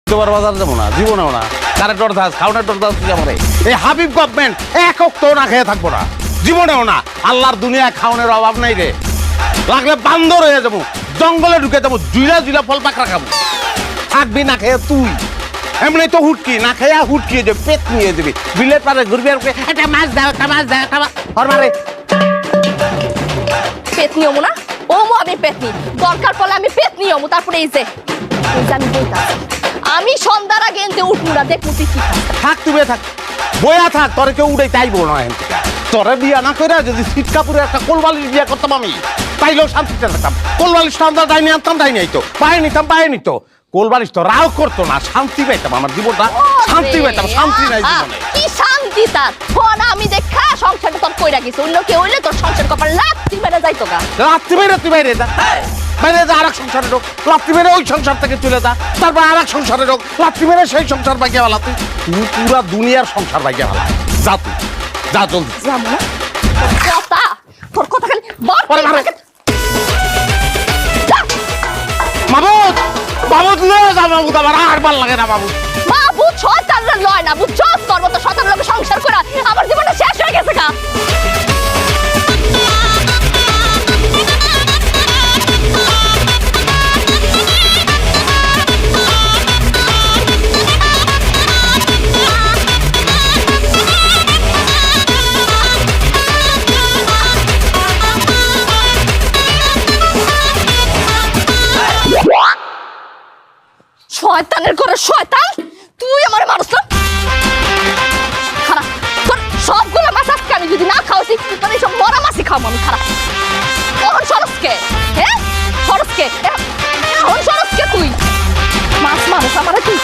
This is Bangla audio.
শুক্রবার বাজার যাবো না, জীবনেও না। কারেন্ট অর্থাৎ খাওয়ানোর অর্থাৎ আমার এই হাবিব গভর্নমেন্ট একক তো না খেয়ে থাকবো না, জীবনেও না। আল্লাহর দুনিয়ায় খাওয়ানোর অভাব নাই রে। লাগলে বান্দর হয়ে যাবো, জঙ্গলে ঢুকে যাবো, জুইলা জুইলা ফল পাকড়া খাবো। থাকবি না খেয়ে তুই, এমনি তো হুটকি না খেয়ে হুটকিয়ে যাবে, পেট নিয়ে যাবি। বিলের পারে ঘুরবি আর একটা মাছ দাও, একটা মাছ দাও, একটা মাছ মারে। পেতনি হমু না, ওমু আমি পেতনি, দরকার পড়লে আমি পেতনি হমু। তারপরে এই যে আমি বইতা, আমি সন্ধ্যার আগে এনতে উঠবো না, দেখবো তুই কি খাস। থাক তুমি থাক, বয়া থাক, তোরে কেউ উড়ে চাইবো না। তোরে বিয়া না করে যদি সিট কাপুরে একটা কোলবালিশ বিয়া করতাম আমি, তাইলেও শান্তিতে থাকতাম। কোলবালিশটা আমরা ডাইনি আনতাম, ডাইনি আইতো, পায়ে নিতাম, পায়ে নিত। কোলবালিশ তো রাও করতো না, শান্তি পাইতাম। আমার জীবনটা শান্তি পাইতাম, শান্তি নাই জীবনে। কি শান্তি তার ফোন আমি দেখা সংসারটা তোর কইরা গেছে, অন্য কেউ হইলে তোর সংসার কপাল লাত্তি মেরে যাইতো গা। রাত্রি বাইরে তুই বাইরে যা, বাইরে যা, আরেক সংসারে ঢোক। রাত্রি মেরে ওই সংসার থেকে চলে যা, তারপর আরেক সংসারে ঢোক। রাত্রি মেরে সেই সংসার বাইকে বেলা তুই পুরা দুনিয়ার সংসার বাইকে বেলা। যা তুই যা, জলদি যাবো না। তোর কথা খালি মাবুদ, মাবুদ লয়ে যা। মাবুদ আমার আর ভাল লাগে না। মাবুদ মাবুদ শয়তানরা লয় না, বুঝছ? তোর মতো শয়তানের লোকে সংসার করা আমার জীবনটা শেষ হয়ে গেছে গা। শয়তানের ঘরে শয়তান, তুই আমার মানুষ না। খারাপ তোর সবগুলো মাছ আজকে আমি যদি না খাওয়াছি, তোর এইসব মরা মাছই খাওয়াবো আমি। খারাপ কখন সরসকে, হ্যাঁ সরসকে, এখন সরসকে তুই মাছ মানুষ আমার তুই